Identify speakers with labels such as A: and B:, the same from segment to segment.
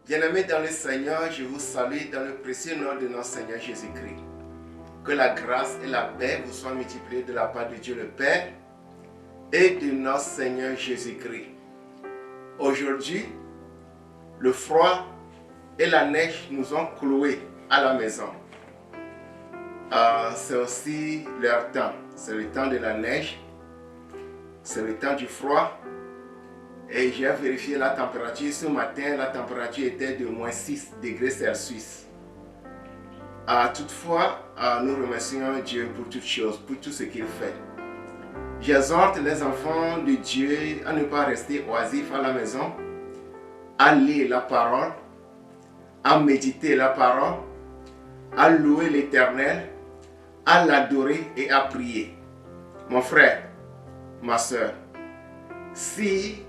A: Bien-aimés dans le Seigneur, je vous salue dans le précieux nom de notre Seigneur Jésus-Christ. Que la grâce et la paix vous soient multipliées de la part de Dieu le Père et de notre Seigneur Jésus-Christ. Aujourd'hui, le froid et la neige nous ont cloués à la maison. C'est aussi leur temps. C'est le temps de la neige, c'est le temps du froid. Et j'ai vérifié la température. Ce matin, la température était de moins 6 degrés Celsius. Toutefois, nous remercions Dieu pour toutes choses, pour tout ce qu'il fait. J'exhorte les enfants de Dieu à ne pas rester oisifs à la maison, à lire la parole, à méditer la parole, à louer l'Éternel, à l'adorer et à prier. Mon frère, ma soeur, si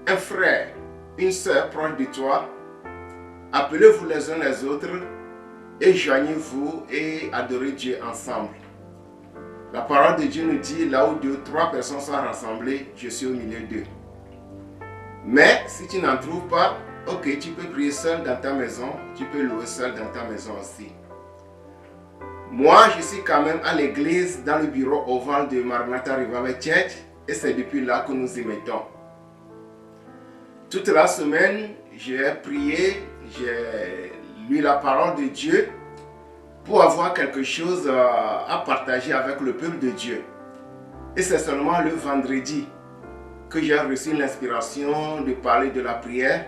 A: un frère, une soeur proche de toi, appelez-vous les uns les autres et joignez-vous et adorez Dieu ensemble. La parole de Dieu nous dit, là où 2 ou 3 personnes sont rassemblées, je suis au milieu d'eux. Mais si tu n'en trouves pas, ok, tu peux prier seul dans ta maison, tu peux louer seul dans ta maison aussi. Moi, je suis quand même à l'église, dans le bureau ovale de Maranatha Revival Church, et c'est depuis là que nous y mettons. Toute la semaine, j'ai prié, j'ai lu la parole de Dieu pour avoir quelque chose à partager avec le peuple de Dieu. Et c'est seulement le vendredi que j'ai reçu l'inspiration de parler de la prière.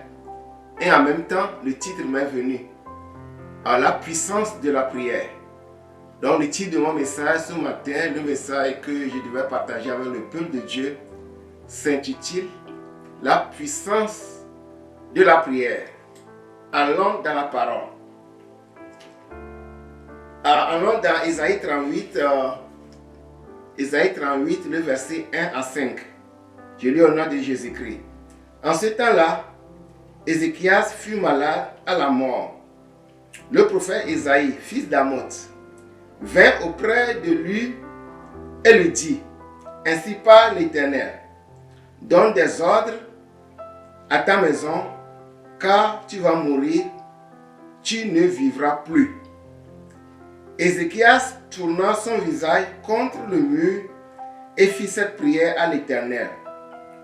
A: Et en même temps, le titre m'est venu, à la puissance de la prière. Donc le titre de mon message ce matin, le message que je devais partager avec le peuple de Dieu, s'intitule la puissance de la prière. Allons dans la parole. Allons dans Isaïe 38, le verset 1 à 5. Je lis au nom de Jésus-Christ. En ce temps-là, Ézéchias fut malade à la mort. Le prophète Isaïe, fils d'Amoz, vint auprès de lui et lui dit, ainsi parle l'Éternel, donne des ordres à ta maison, car tu vas mourir, tu ne vivras plus. Ézéchias tourna son visage contre le mur et fit cette prière à l'Éternel.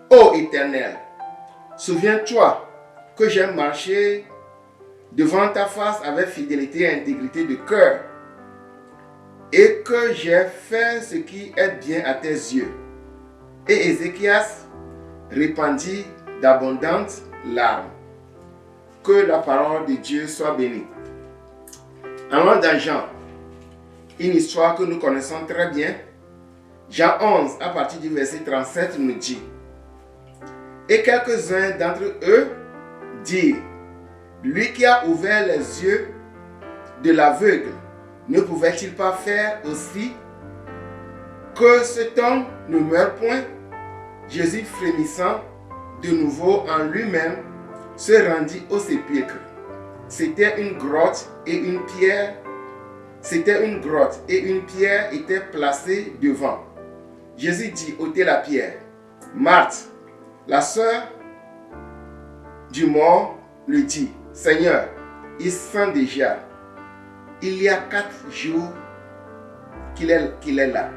A: Ô Éternel, souviens-toi que j'ai marché devant ta face avec fidélité et intégrité de cœur, et que j'ai fait ce qui est bien à tes yeux. Et Ézéchias répandit d'abondantes larmes. Que la parole de Dieu soit bénie. Allons dans Jean, une histoire que nous connaissons très bien. Jean 11, à partir du verset 37, nous dit, et quelques-uns d'entre eux dirent, lui qui a ouvert les yeux de l'aveugle, ne pouvait-il pas faire aussi que cet homme ne meure point? Jésus, frémissant de nouveau en lui-même, se rendit au sépulcre. C'était une grotte et une pierre était placée devant. Jésus dit, ôtez la pierre. Marthe, la sœur du mort, lui dit, Seigneur, il sent déjà. Il y a 4 jours qu'il est là.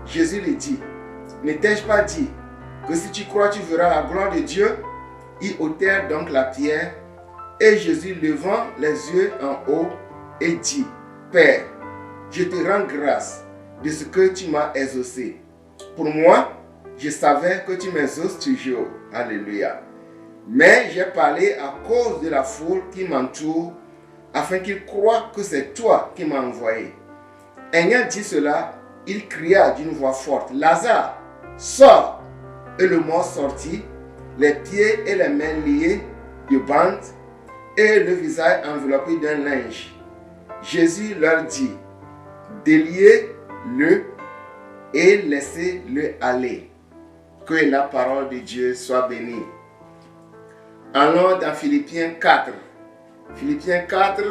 A: Jésus lui dit, ne t'ai-je pas dit que si tu crois, tu verras la gloire de Dieu? Ils ôtèrent donc la pierre, et Jésus, levant les yeux en haut, et dit, Père, je te rends grâce de ce que tu m'as exaucé. Pour moi, je savais que tu m'exauces toujours. Alléluia. Mais j'ai parlé à cause de la foule qui m'entoure, afin qu'ils croient que c'est toi qui m'as envoyé. Ayant dit cela, il cria d'une voix forte, Lazare, sors! Et le mort sortit, les pieds et les mains liés de bandes et le visage enveloppé d'un linge. Jésus leur dit, déliez-le et laissez-le aller. Que la parole de Dieu soit bénie. Allons dans Philippiens 4. Philippiens 4,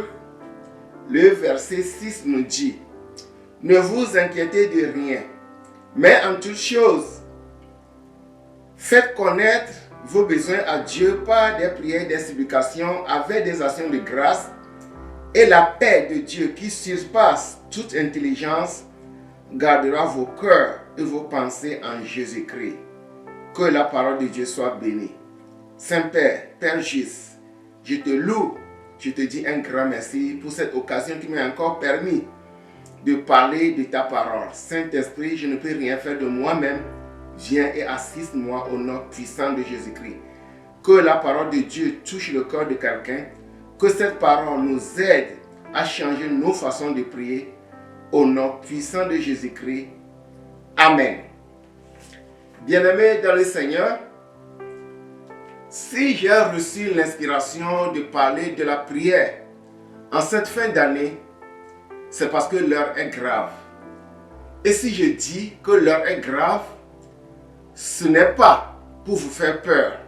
A: le verset 6 nous dit, ne vous inquiétez de rien, mais en toute chose, faites connaître vos besoins à Dieu par des prières, des supplications, avec des actions de grâce, et la paix de Dieu qui surpasse toute intelligence gardera vos cœurs et vos pensées en Jésus-Christ. Que la parole de Dieu soit bénie. Saint-Père, Père juste, je te loue, je te dis un grand merci pour cette occasion qui m'a encore permis de parler de ta parole. Saint-Esprit, je ne peux rien faire de moi-même. Viens et assiste-moi au nom puissant de Jésus-Christ. Que la parole de Dieu touche le cœur de quelqu'un. Que cette parole nous aide à changer nos façons de prier. Au nom puissant de Jésus-Christ. Amen. Bien-aimés dans le Seigneur, si j'ai reçu l'inspiration de parler de la prière en cette fin d'année, c'est parce que l'heure est grave. Et si je dis que l'heure est grave, ce n'est pas pour vous faire peur,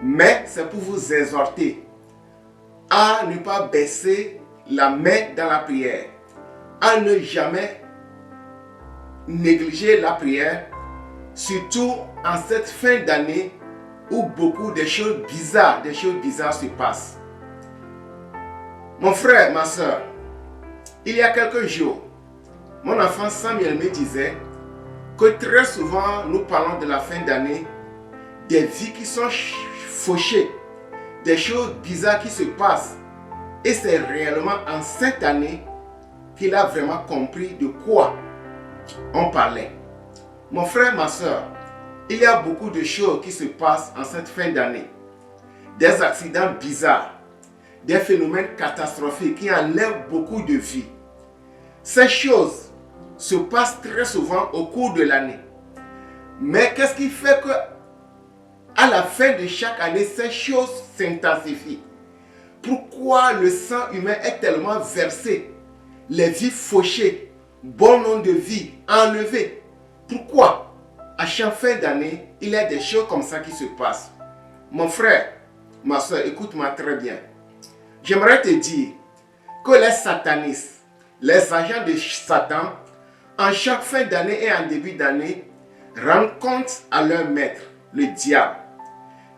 A: mais c'est pour vous exhorter à ne pas baisser la main dans la prière, à ne jamais négliger la prière, surtout en cette fin d'année où beaucoup de choses bizarres se passent. Mon frère, ma soeur, il y a quelques jours, mon enfant Samuel me disait que très souvent nous parlons de la fin d'année, des vies qui sont fauchées, des choses bizarres qui se passent. Et c'est réellement en cette année qu'il a vraiment compris de quoi on parlait. Mon frère, ma soeur, il y a beaucoup de choses qui se passent en cette fin d'année. Des accidents bizarres, des phénomènes catastrophiques qui enlèvent beaucoup de vies. Ces choses se passent très souvent au cours de l'année. Mais qu'est-ce qui fait que à la fin de chaque année, ces choses s'intensifient? Pourquoi le sang humain est tellement versé? Les vies fauchées, bon nombre de vies enlevées. Pourquoi à chaque fin d'année, il y a des choses comme ça qui se passent? Mon frère, ma soeur, écoute-moi très bien. J'aimerais te dire que les satanistes, les agents de Satan, en chaque fin d'année et en début d'année, rendent compte à leur maître, le diable.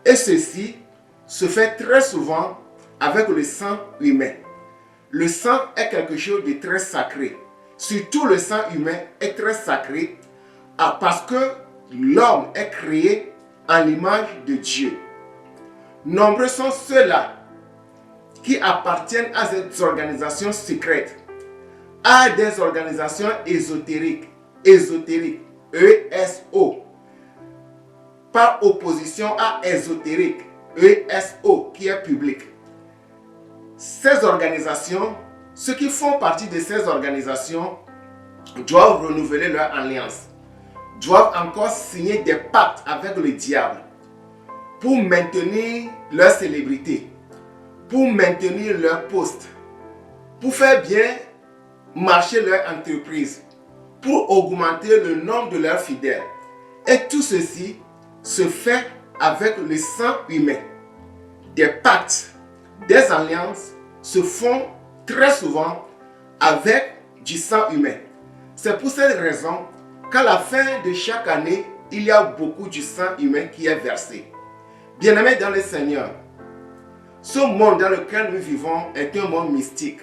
A: Et ceci se fait très souvent avec le sang humain. Le sang est quelque chose de très sacré. Surtout le sang humain est très sacré parce que l'homme est créé en l'image de Dieu. Nombreux sont ceux-là qui appartiennent à ces organisations secrètes, à des organisations ésotériques, ESO, par opposition à ésotérique, ESO, qui est public. Ces organisations, ceux qui font partie de ces organisations doivent renouveler leur alliance, doivent encore signer des pactes avec le diable pour maintenir leur célébrité, pour maintenir leur poste, pour faire bien marcher leur entreprise, pour augmenter le nombre de leurs fidèles. Et tout ceci se fait avec le sang humain. Des pactes, des alliances se font très souvent avec du sang humain. C'est pour cette raison qu'à la fin de chaque année, il y a beaucoup du sang humain qui est versé. Bien-aimés dans le Seigneur, ce monde dans lequel nous vivons est un monde mystique.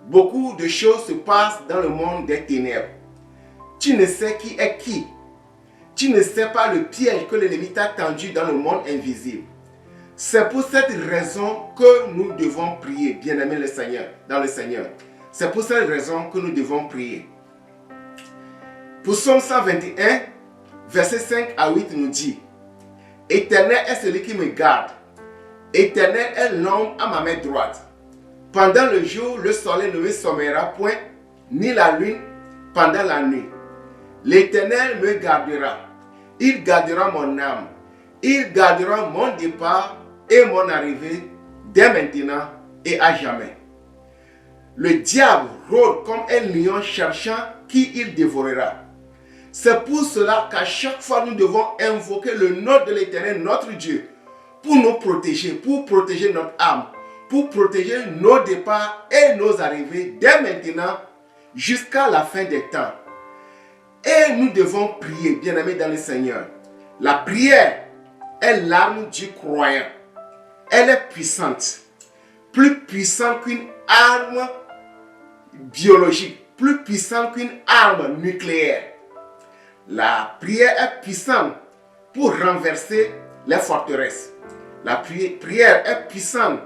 A: Beaucoup de choses se passent dans le monde des ténèbres. Tu ne sais qui est qui. Tu ne sais pas le piège que l'ennemi t'a tendu dans le monde invisible. C'est pour cette raison que nous devons prier, bien-aimés le Seigneur, dans le Seigneur. C'est pour cette raison que nous devons prier. Pour Psaume 121, versets 5 à 8 nous dit: Éternel est celui qui me garde. Éternel est l'ombre à ma main droite. Pendant le jour, le soleil ne me sommeillera point, ni la lune pendant la nuit. L'Éternel me gardera. Il gardera mon âme. Il gardera mon départ et mon arrivée dès maintenant et à jamais. Le diable rôde comme un lion cherchant qui il dévorera. C'est pour cela qu'à chaque fois nous devons invoquer le nom de l'Éternel, notre Dieu, pour nous protéger, pour protéger notre âme, pour protéger nos départs et nos arrivées dès maintenant jusqu'à la fin des temps. Et nous devons prier, bien-aimés dans le Seigneur. La prière est l'arme du croyant. Elle est puissante. Plus puissante qu'une arme biologique. Plus puissante qu'une arme nucléaire. La prière est puissante pour renverser les forteresses. La prière est puissante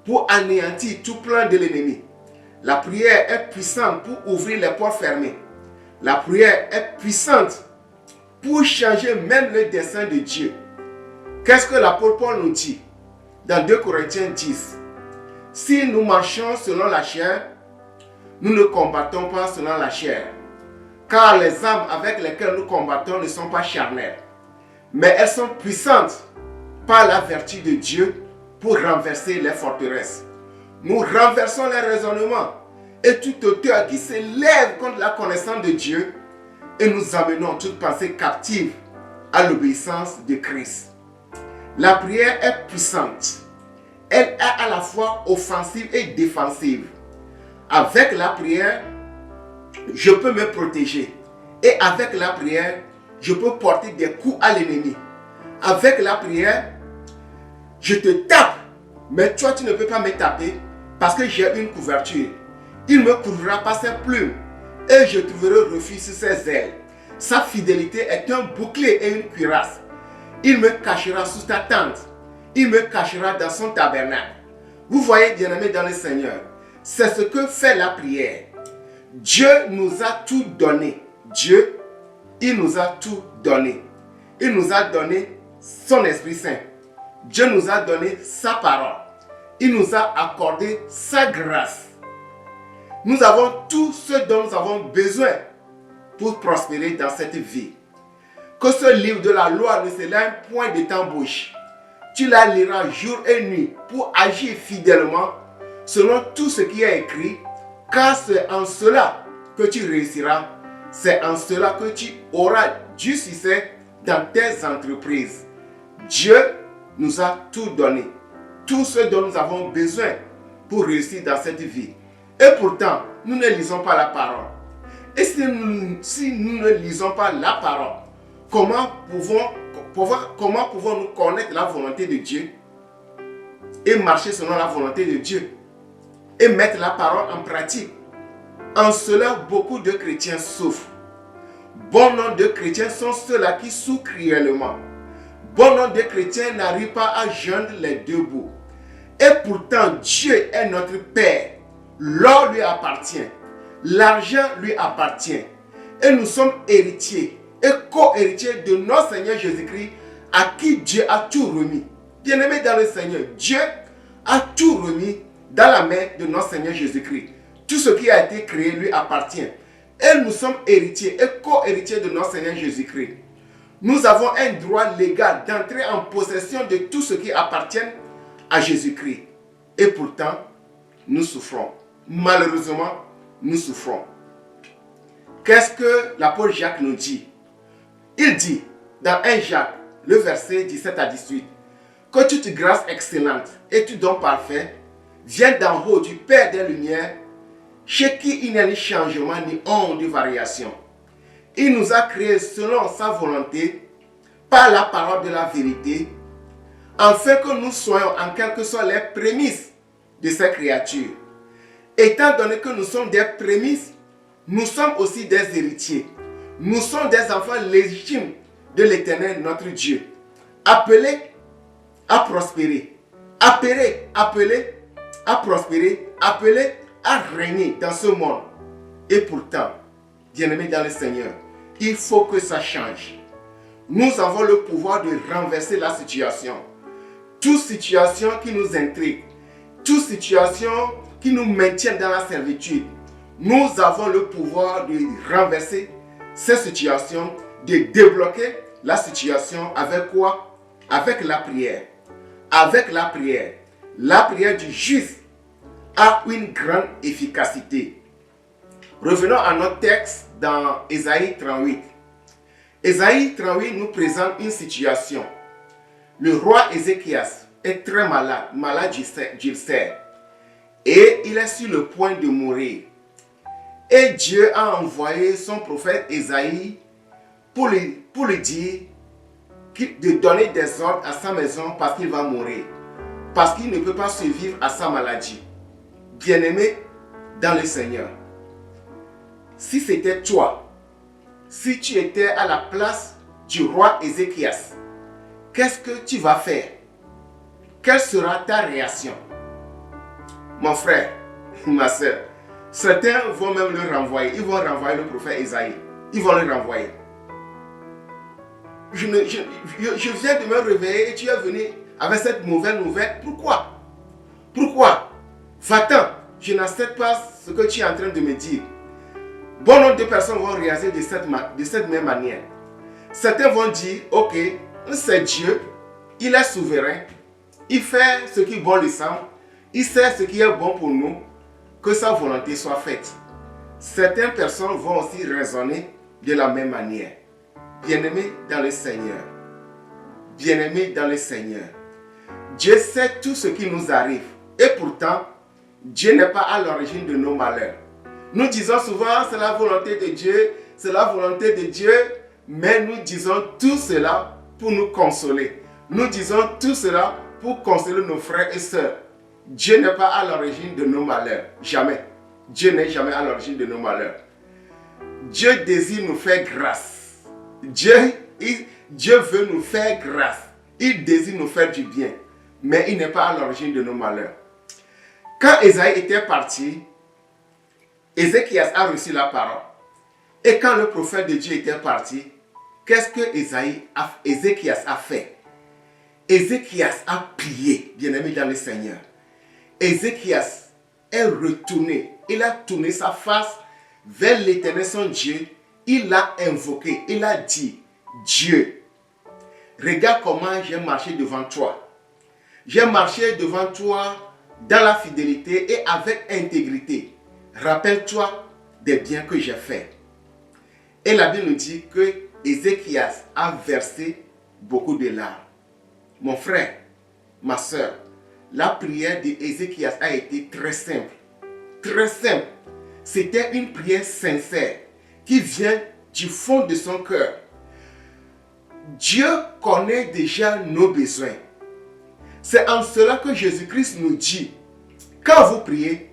A: pour anéantir tout plan de l'ennemi. La prière est puissante pour ouvrir les portes fermées. La prière est puissante pour changer même le dessein de Dieu. Qu'est-ce que l'apôtre Paul nous dit dans 2 Corinthiens 10? Si nous marchons selon la chair, nous ne combattons pas selon la chair. Car les armes avec lesquelles nous combattons ne sont pas charnelles, mais elles sont puissantes par la vertu de Dieu pour renverser les forteresses. Nous renversons les raisonnements et toute hauteur qui s'élève contre la connaissance de Dieu et nous amenons toute pensée captive à l'obéissance de Christ. La prière est puissante. Elle est à la fois offensive et défensive. Avec la prière, je peux me protéger. Et avec la prière, je peux porter des coups à l'ennemi. Avec la prière, je te tape, mais toi tu ne peux pas me taper parce que j'ai une couverture. Il ne me couvrira pas ses plumes et je trouverai refuge sur ses ailes. Sa fidélité est un bouclier et une cuirasse. Il me cachera sous ta tente. Il me cachera dans son tabernacle. Vous voyez, bien-aimés dans le Seigneur, c'est ce que fait la prière. Dieu nous a tout donné. Dieu, il nous a tout donné. Il nous a donné son Esprit Saint. Dieu nous a donné sa parole. Il nous a accordé sa grâce. Nous avons tout ce dont nous avons besoin pour prospérer dans cette vie. Que ce livre de la loi ne soit un point de t'embauche. Tu la liras jour et nuit pour agir fidèlement selon tout ce qui est écrit, car c'est en cela que tu réussiras. C'est en cela que tu auras du succès dans tes entreprises. Dieu nous a tout donné, tout ce dont nous avons besoin pour réussir dans cette vie. Et pourtant, nous ne lisons pas la parole. Et si nous ne lisons pas la parole, comment pouvons-nous connaître la volonté de Dieu et marcher selon la volonté de Dieu et mettre la parole en pratique? En cela, beaucoup de chrétiens souffrent. Bon nombre de chrétiens sont ceux-là qui souffrent cruellement. Bon nombre de chrétiens n'arrivent pas à joindre les deux bouts. Et pourtant, Dieu est notre Père. L'or lui appartient. L'argent lui appartient. Et nous sommes héritiers et co-héritiers de notre Seigneur Jésus-Christ, à qui Dieu a tout remis. Bien-aimés dans le Seigneur, Dieu a tout remis dans la main de notre Seigneur Jésus-Christ. Tout ce qui a été créé lui appartient. Et nous sommes héritiers et co-héritiers de notre Seigneur Jésus-Christ. Nous avons un droit légal d'entrer en possession de tout ce qui appartient à Jésus-Christ. Et pourtant, nous souffrons. Malheureusement, nous souffrons. Qu'est-ce que l'apôtre Jacques nous dit? Il dit dans 1 Jacques, le verset 17 à 18, que toute grâce excellente et tout don parfait viennent d'en haut du Père des Lumières, chez qui il n'y a ni changement ni onde de variation. Il nous a créés selon sa volonté, par la parole de la vérité, afin que nous soyons en quelque sorte les prémices de ces créatures. Étant donné que nous sommes des prémices, nous sommes aussi des héritiers. Nous sommes des enfants légitimes de l'Éternel, notre Dieu, appelés à prospérer, appelés à prospérer, appelés à régner dans ce monde. Et pourtant, bien-aimés dans le Seigneur, il faut que ça change. Nous avons le pouvoir de renverser la situation. Toute situation qui nous intrigue, toute situation qui nous maintient dans la servitude, nous avons le pouvoir de renverser cette situation, de débloquer la situation avec quoi? Avec la prière. Avec la prière. La prière du juste a une grande efficacité. Revenons à notre texte dans Ésaïe 38. Ésaïe 38 nous présente une situation. Le roi Ézéchias est très malade, malade d'ulcère. Et il est sur le point de mourir. Et Dieu a envoyé son prophète Ésaïe pour lui dire de donner des ordres à sa maison parce qu'il va mourir. Parce qu'il ne peut pas survivre à sa maladie. Bien-aimé dans le Seigneur, si c'était toi, si tu étais à la place du roi Ézéchias, qu'est-ce que tu vas faire? Quelle sera ta réaction? Mon frère, ma soeur, certains vont même le renvoyer. Ils vont renvoyer le prophète Isaïe. Ils vont le renvoyer. Je viens de me réveiller et tu es venu avec cette mauvaise nouvelle. Pourquoi? Pourquoi? Va-t'en. Je n'accepte pas ce que tu es en train de me dire. Bon nombre de personnes vont réagir de cette même manière. Certains vont dire, ok, c'est Dieu, il est souverain, il fait ce qui bon lui semble, il sait ce qui est bon pour nous, que sa volonté soit faite. Certaines personnes vont aussi raisonner de la même manière. Bien-aimés dans le Seigneur, bien-aimés dans le Seigneur, Dieu sait tout ce qui nous arrive et pourtant, Dieu n'est pas à l'origine de nos malheurs. Nous disons souvent, c'est la volonté de Dieu, c'est la volonté de Dieu, mais nous disons tout cela pour nous consoler. Nous disons tout cela pour consoler nos frères et sœurs. Dieu n'est pas à l'origine de nos malheurs, jamais. Dieu n'est jamais à l'origine de nos malheurs. Dieu désire nous faire grâce. Dieu veut nous faire grâce. Il désire nous faire du bien, mais il n'est pas à l'origine de nos malheurs. Quand Ésaïe était parti, Ézéchias a reçu la parole. Et quand le prophète de Dieu était parti, qu'est-ce que Ézéchias a fait? Ézéchias a prié, bien-aimé dans le Seigneur. Ézéchias est retourné. Il a tourné sa face vers l'Éternel son Dieu. Il l'a invoqué. Il a dit, Dieu, regarde comment j'ai marché devant toi. J'ai marché devant toi dans la fidélité et avec intégrité. Rappelle-toi des biens que j'ai faits. Et la Bible nous dit que Ézéchias a versé beaucoup de larmes. Mon frère, ma soeur, la prière d'Ézéchias a été très simple. Très simple. C'était une prière sincère qui vient du fond de son cœur. Dieu connaît déjà nos besoins. C'est en cela que Jésus-Christ nous dit, quand vous priez,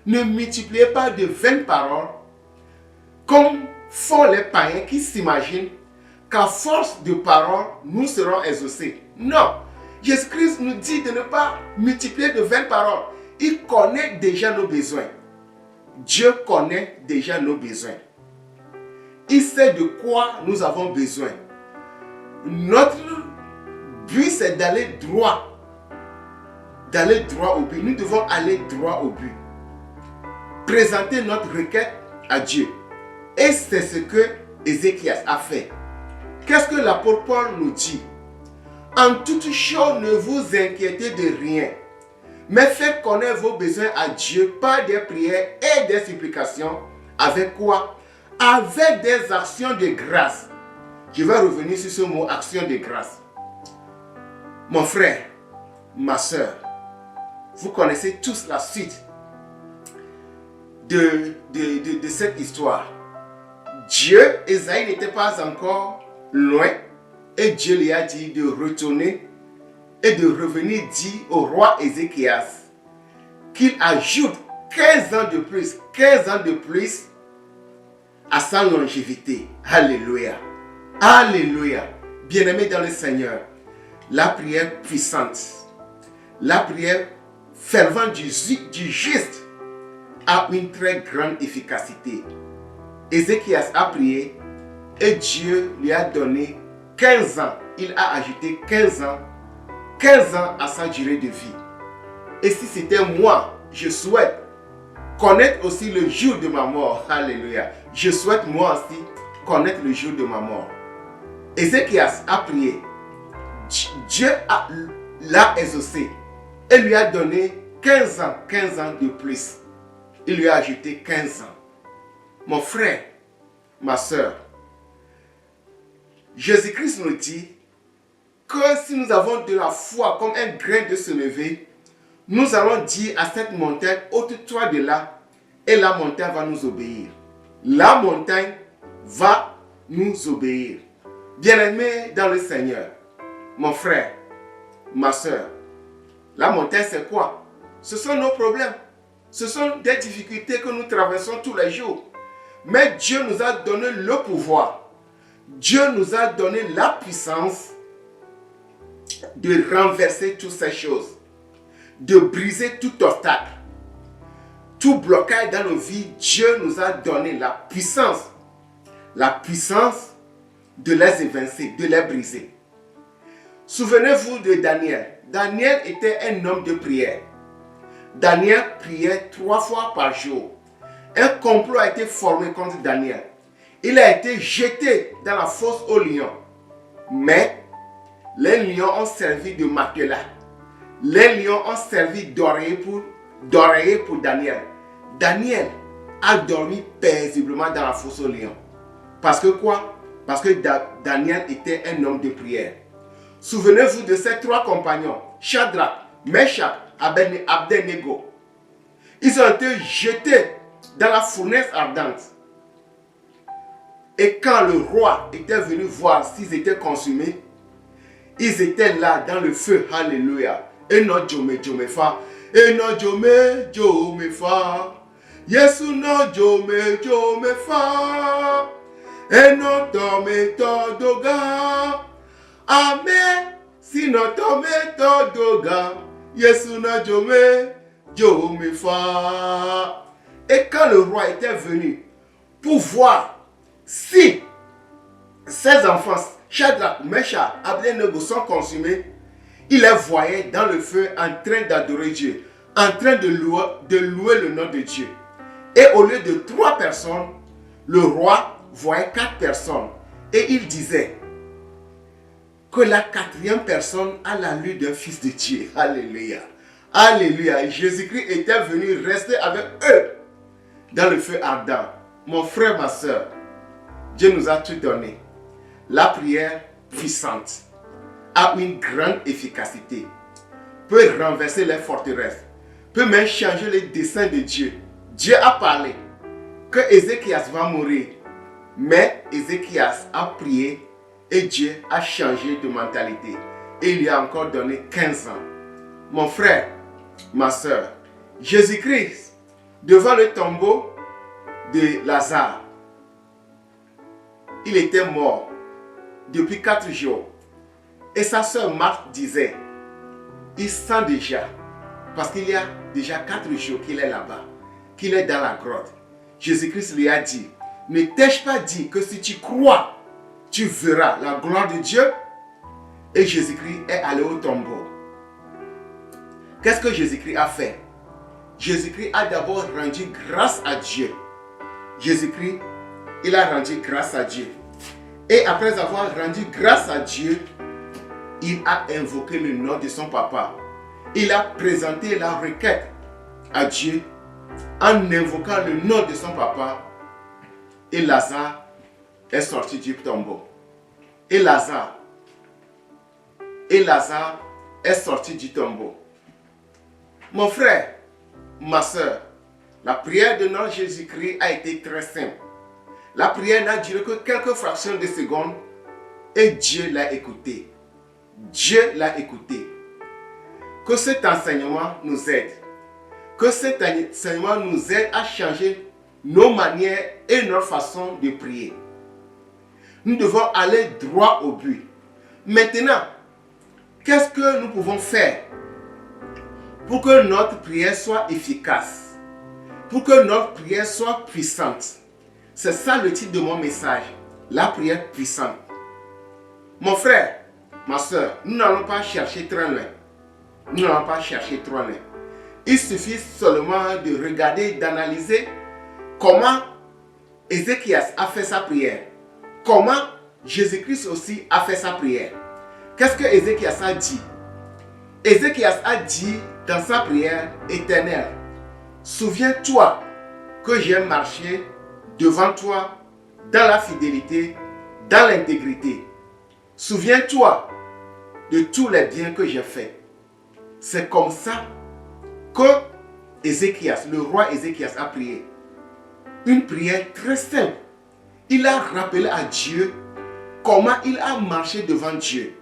A: ne multipliez pas de vaines paroles comme font les païens qui s'imaginent qu'à force de paroles, nous serons exaucés. Non, Jésus-Christ nous dit de ne pas multiplier de vaines paroles. Il connaît déjà nos besoins. Dieu connaît déjà nos besoins. Il sait de quoi nous avons besoin. Notre but, c'est d'aller droit. D'aller droit au but. Nous devons aller droit au but. Présenter notre requête à Dieu. Et c'est ce que Ézéchias a fait. Qu'est-ce que l'apôtre Paul nous dit? En toute chose, ne vous inquiétez de rien, mais faites connaître vos besoins à Dieu par des prières et des supplications. Avec quoi? Avec des actions de grâce. Je vais revenir sur ce mot, action de grâce. Mon frère, ma soeur, vous connaissez tous la suite de cette histoire. Dieu, Ésaïe n'était pas encore loin et Dieu lui a dit de retourner et de revenir dire au roi Ézéchias qu'il ajoute 15 ans de plus à sa longévité. Alléluia. Alléluia. Bien-aimé dans le Seigneur, la prière puissante, la prière fervente du juste a une très grande efficacité. Ézéchias a prié et Dieu lui a donné 15 ans. Il a ajouté 15 ans à sa durée de vie. Et si c'était moi, je souhaite connaître aussi le jour de ma mort. Alléluia. Je souhaite moi aussi connaître le jour de ma mort. Ézéchias a prié. Dieu l'a exaucé et lui a donné 15 ans de plus. Il lui a ajouté 15 ans. Mon frère, ma soeur, Jésus-Christ nous dit que si nous avons de la foi comme un grain de sénévé, nous allons dire à cette montagne, ôte-toi de là, et la montagne va nous obéir. La montagne va nous obéir. Bien-aimés dans le Seigneur, Mon frère, ma soeur, la montagne c'est quoi? Ce sont nos problèmes. Ce sont des difficultés que nous traversons tous les jours. Mais Dieu nous a donné le pouvoir. Dieu nous a donné la puissance de renverser toutes ces choses, de briser tout obstacle, tout blocage dans nos vies. Dieu nous a donné la puissance de les évincer, de les briser. Souvenez-vous de Daniel. Daniel était un homme de prière. Daniel priait 3 fois par jour. Un complot a été formé contre Daniel. Il a été jeté dans la fosse aux lions. Mais les lions ont servi de matelas. Les lions ont servi d'oreiller pour Daniel. Daniel a dormi paisiblement dans la fosse aux lions. Parce que quoi? Parce que Daniel était un homme de prière. Souvenez-vous de ces 3 compagnons, Shadrach, Meshach, Abednego. Ils ont été jetés dans la fournaise ardente. Et quand le roi était venu voir s'ils étaient consumés, ils étaient là dans le feu. Alléluia. Et non jome fa. Et non jome fa. Yesu no jome fa. Et non tome doga. Amen. Si non tome doga. Yesu no jome fa. Et quand le roi était venu pour voir si ses enfants, Shadrach, Meshach, Abednego sont consumés, il les voyait dans le feu en train d'adorer Dieu, en train de louer le nom de Dieu. Et au lieu de 3 personnes, le roi voyait 4 personnes. Et il disait que la 4e personne a l'allure d'un fils de Dieu. Alléluia. Alléluia. Jésus-Christ était venu rester avec eux dans le feu ardent. Mon frère, ma soeur, Dieu nous a tout donné. La prière puissante a une grande efficacité, peut renverser les forteresses, peut même changer les desseins de Dieu. Dieu a parlé que Ézéchias va mourir, mais Ézéchias a prié et Dieu a changé de mentalité. Et il lui a encore donné 15 ans. Mon frère, ma soeur, Jésus-Christ, devant le tombeau de Lazare, il était mort depuis 4 jours. Et sa soeur Marthe disait, il sent déjà, parce qu'il y a déjà 4 jours qu'il est là-bas, qu'il est dans la grotte. Jésus-Christ lui a dit, ne t'ai-je pas dit que si tu crois, tu verras la gloire de Dieu? Et Jésus-Christ est allé au tombeau. Qu'est-ce que Jésus-Christ a fait? Jésus-Christ a d'abord rendu grâce à Dieu. Jésus-Christ, il a rendu grâce à Dieu. Et après avoir rendu grâce à Dieu, il a invoqué le nom de son papa. Il a présenté la requête à Dieu en invoquant le nom de son papa. Et Lazare est sorti du tombeau. Et Lazare est sorti du tombeau. Mon frère, ma soeur, la prière de notre Jésus-Christ a été très simple. La prière n'a duré que quelques fractions de secondes et Dieu l'a écouté. Dieu l'a écouté. Que cet enseignement nous aide. Que cet enseignement nous aide à changer nos manières et notre façon de prier. Nous devons aller droit au but. Maintenant, qu'est-ce que nous pouvons faire pour que notre prière soit efficace, pour que notre prière soit puissante? C'est ça le titre de mon message, la prière puissante. Mon frère, ma soeur, nous n'allons pas chercher très loin. Nous n'allons pas chercher trop loin. Il suffit seulement de regarder, d'analyser comment Ézéchias a fait sa prière. Comment Jésus-Christ aussi a fait sa prière. Qu'est-ce que Ézéchias a dit? Ézéchias a dit dans sa prière éternelle, souviens-toi que j'ai marché devant toi dans la fidélité, dans l'intégrité. Souviens-toi de tous les biens que j'ai faits. C'est comme ça que Ézéchias, le roi Ézéchias a prié. Une prière très simple. Il a rappelé à Dieu comment il a marché devant Dieu.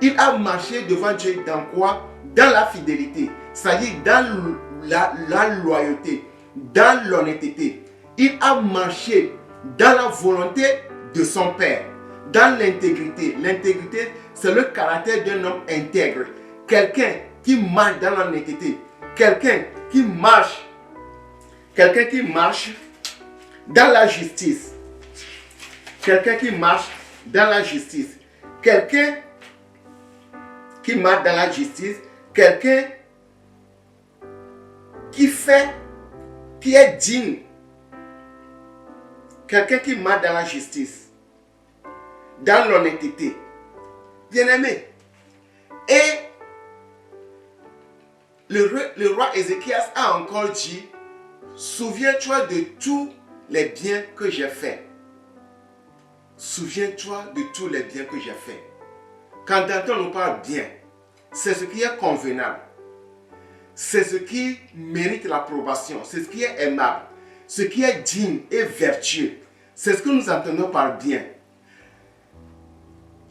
A: Il a marché devant Dieu dans quoi? Dans la fidélité, c'est-à-dire dans la loyauté, dans l'honnêteté. Il a marché dans la volonté de son Père, dans l'intégrité. L'intégrité, c'est le caractère d'un homme intègre. Quelqu'un qui marche dans l'honnêteté. Quelqu'un qui marche dans la justice. Quelqu'un qui marche dans la justice. Quelqu'un qui marche dans la justice. Quelqu'un qui est digne. Quelqu'un qui marche dans la justice, dans l'honnêteté. Bien-aimé. Et le roi Ézéchias a encore dit, souviens-toi de tous les biens que j'ai faits. Souviens-toi de tous les biens que j'ai faits. Quand on nous parle bien, c'est ce qui est convenable. C'est ce qui mérite l'approbation. C'est ce qui est aimable. Ce qui est digne et vertueux. C'est ce que nous entendons par bien.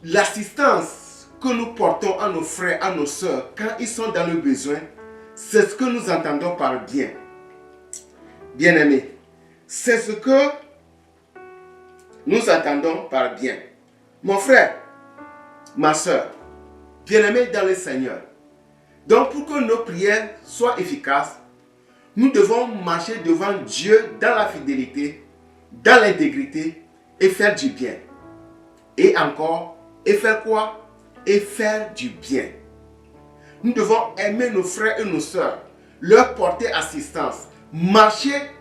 A: L'assistance que nous portons à nos frères, à nos sœurs, quand ils sont dans le besoin, c'est ce que nous entendons par bien. Bien-aimés, c'est ce que nous entendons par bien. Mon frère, ma sœur, bien-aimés dans le Seigneur. Donc pour que nos prières soient efficaces, nous devons marcher devant Dieu dans la fidélité, dans l'intégrité et faire du bien. Et encore, et faire quoi? Et faire du bien. Nous devons aimer nos frères et nos sœurs, leur porter assistance, marcher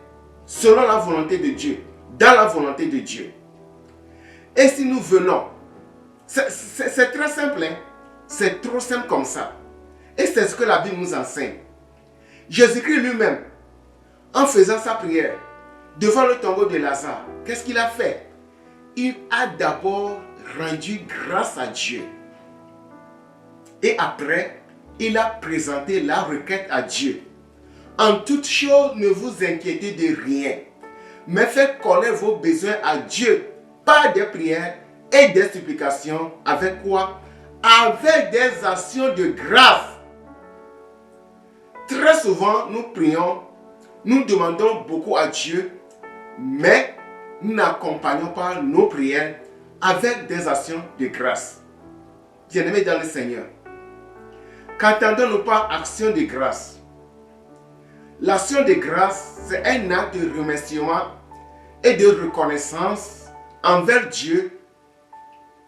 A: selon la volonté de Dieu, dans la volonté de Dieu. Et si nous venons, c'est très simple, hein? C'est trop simple comme ça. Et c'est ce que la Bible nous enseigne. Jésus-Christ lui-même, en faisant sa prière devant le tombeau de Lazare, qu'est-ce qu'il a fait? Il a d'abord rendu grâce à Dieu. Et après, il a présenté la requête à Dieu. En toute chose, ne vous inquiétez de rien, mais faites connaître vos besoins à Dieu par des prières et des supplications. Avec quoi? Avec des actions de grâce. Très souvent, nous prions, nous demandons beaucoup à Dieu, mais nous n'accompagnons pas nos prières avec des actions de grâce. Bien-aimés dans le Seigneur, qu'entendons-nous par action de grâce? L'action de grâce, c'est un acte de remerciement et de reconnaissance envers Dieu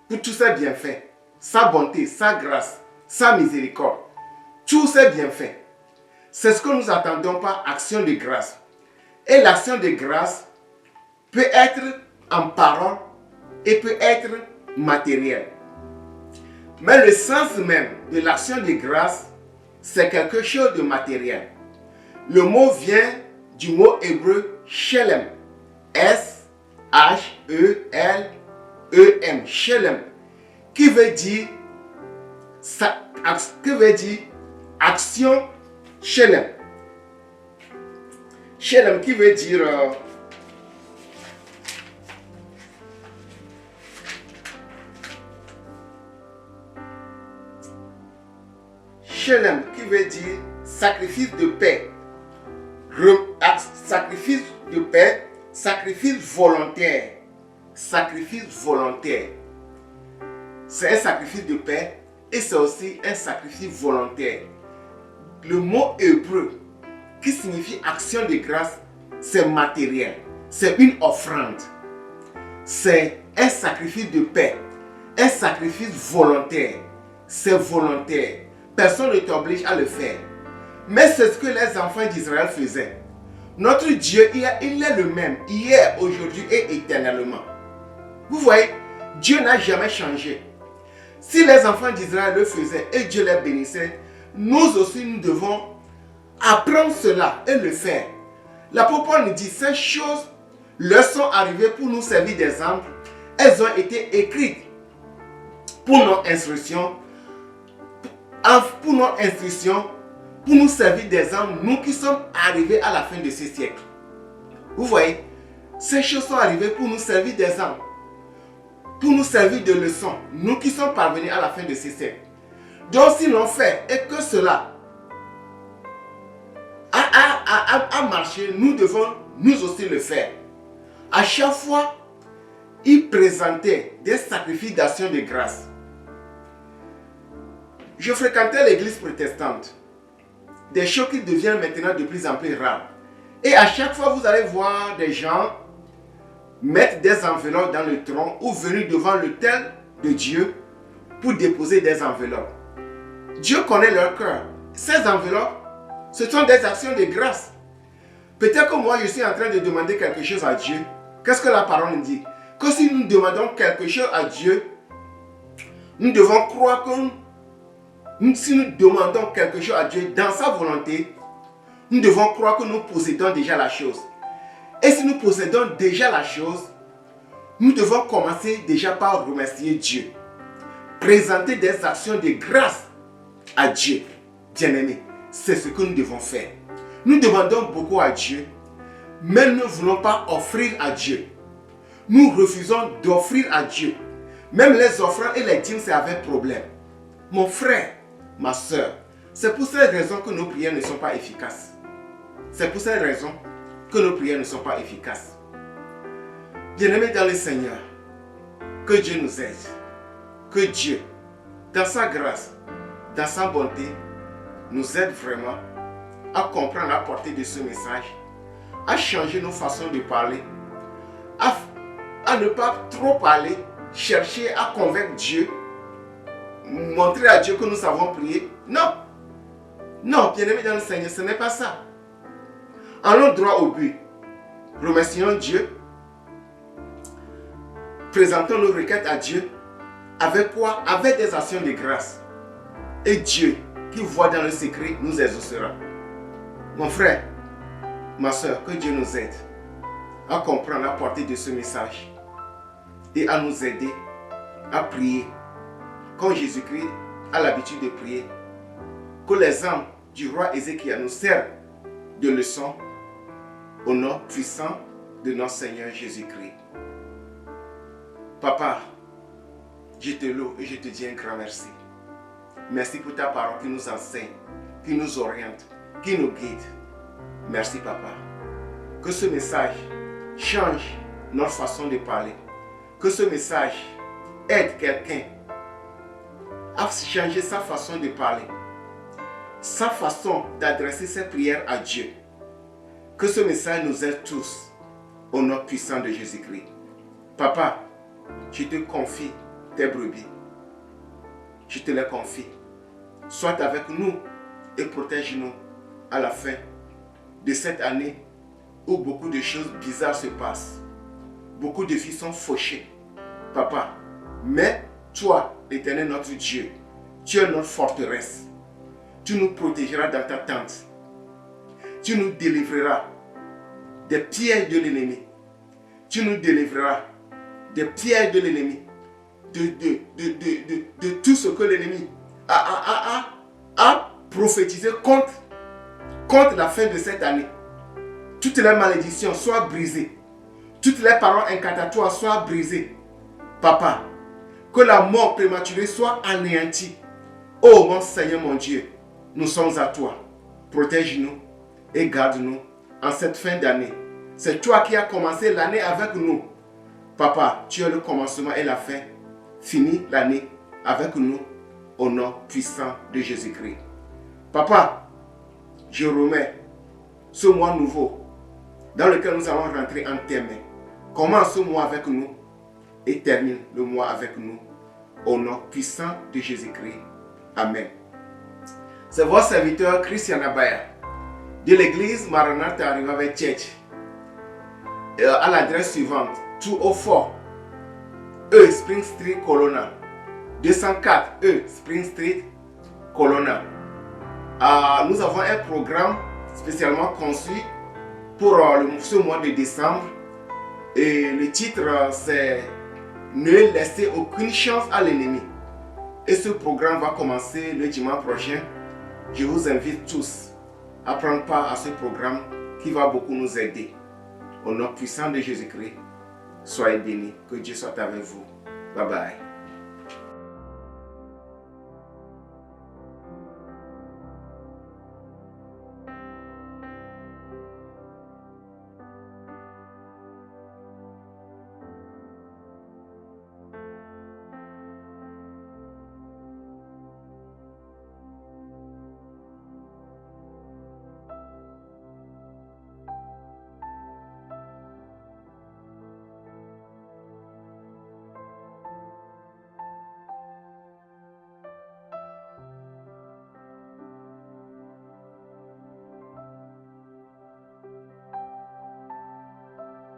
A: pour tous ses bienfaits, sa bonté, sa grâce, sa miséricorde, tous ses bienfaits. C'est ce que nous attendons par action de grâce. Et l'action de grâce peut être en parole et peut être matérielle. Mais le sens même de l'action de grâce, c'est quelque chose de matériel. Le mot vient du mot hébreu shelem. S-H-E-L-E-M. Shelem. Qui veut dire action shelem. Shelem qui veut dire Shelem qui veut dire sacrifice de paix. Sacrifice de paix, sacrifice volontaire. Sacrifice volontaire. C'est un sacrifice de paix et c'est aussi un sacrifice volontaire. Le mot hébreu qui signifie action de grâce, c'est matériel. C'est une offrande. C'est un sacrifice de paix. Un sacrifice volontaire. C'est volontaire. Personne ne t'oblige à le faire. Mais c'est ce que les enfants d'Israël faisaient. Notre Dieu, il est le même, hier, aujourd'hui et éternellement. Vous voyez, Dieu n'a jamais changé. Si les enfants d'Israël le faisaient et Dieu les bénissait, nous aussi nous devons apprendre cela et le faire. L'apôtre Paul nous dit, ces choses leur sont arrivées pour nous servir d'exemple. Elles ont été écrites pour notre instruction, pour nous servir d'exemple, nous qui sommes arrivés à la fin de ce siècle. Vous voyez, ces choses sont arrivées pour nous servir d'exemple, pour nous servir de leçon, nous qui sommes parvenus à la fin de ce siècle. Donc s'ils l'ont fait et que cela a marché, nous devons nous aussi le faire. À chaque fois, ils présentaient des sacrifices d'action de grâce. Je fréquentais l'église protestante. Des choses qui deviennent maintenant de plus en plus rares. Et à chaque fois, vous allez voir des gens mettre des enveloppes dans le tronc ou venir devant l'autel de Dieu pour déposer des enveloppes. Dieu connaît leur cœur. Ces enveloppes, ce sont des actions de grâce. Peut-être que moi, je suis en train de demander quelque chose à Dieu. Qu'est-ce que la parole nous dit? Que si nous demandons quelque chose à Dieu, nous devons croire que si nous demandons quelque chose à Dieu dans sa volonté, nous devons croire que nous possédons déjà la chose. Et si nous possédons déjà la chose, nous devons commencer déjà par remercier Dieu. Présenter des actions de grâce à Dieu. Bien-aimés, c'est ce que nous devons faire. Nous demandons beaucoup à Dieu, mais nous ne voulons pas offrir à Dieu. Nous refusons d'offrir à Dieu. Même les offrandes et les dîmes, c'est avec problème. Mon frère, ma soeur, c'est pour cette raison que nos prières ne sont pas efficaces. C'est pour cette raison que nos prières ne sont pas efficaces. Bien-aimés dans le Seigneur, que Dieu nous aide. Que Dieu, dans sa grâce, dans sa bonté, nous aide vraiment à comprendre la portée de ce message, à changer nos façons de parler, à ne pas trop parler, chercher à convaincre Dieu, montrer à Dieu que nous savons prier. Non. Non, bien-aimés dans le Seigneur, ce n'est pas ça. Allons droit au but. Remercions Dieu. Présentons nos requêtes à Dieu. Avec quoi? Avec des actions de grâce. Et Dieu, qui voit dans le secret, nous exaucera. Mon frère, ma soeur, que Dieu nous aide à comprendre la portée de ce message et à nous aider à prier comme Jésus-Christ a l'habitude de prier. Que les âmes du roi Ézéchiel nous servent de leçon au nom puissant de notre Seigneur Jésus-Christ. Papa, je te loue et je te dis un grand merci. Merci pour ta parole qui nous enseigne, qui nous oriente, qui nous guide. Merci, Papa. Que ce message change notre façon de parler. Que ce message aide quelqu'un à changer sa façon de parler, sa façon d'adresser ses prières à Dieu. Que ce message nous aide tous au nom puissant de Jésus-Christ. Papa, je te confie tes brebis. Je te les confie. Sois avec nous et protège-nous à la fin de cette année où beaucoup de choses bizarres se passent. Beaucoup de vies sont fauchées. Papa, mais toi, l'Éternel notre Dieu, tu es notre forteresse. Tu nous protégeras dans ta tente. Tu nous délivreras des pièges de l'ennemi. Tu nous délivreras des pièges de l'ennemi. De tout ce que l'ennemi a prophétisé contre la fin de cette année. Toutes les malédictions soient brisées. Toutes les paroles incantatoires soient brisées. Papa, que la mort prématurée soit anéantie. Oh mon Seigneur, mon Dieu, nous sommes à toi. Protège-nous et garde-nous en cette fin d'année. C'est toi qui as commencé l'année avec nous. Papa, tu es le commencement et la fin. Finis l'année avec nous au nom puissant de Jésus-Christ. Papa, je remets ce mois nouveau dans lequel nous allons rentrer en tes mains. Commence ce mois avec nous et termine le mois avec nous au nom puissant de Jésus-Christ. Amen. C'est votre serviteur Christian Abaya de l'église Maranatha Revival Church à l'adresse suivante 204 E Spring Street, Colonna. 204 E Spring Street, Colonna. Nous avons un programme spécialement conçu pour ce mois de décembre. Et le titre, c'est « Ne laissez aucune chance à l'ennemi ». Et ce programme va commencer le dimanche prochain. Je vous invite tous à prendre part à ce programme qui va beaucoup nous aider. Au nom puissant de Jésus-Christ, soyez bénis. Que Dieu soit avec vous. Bye bye.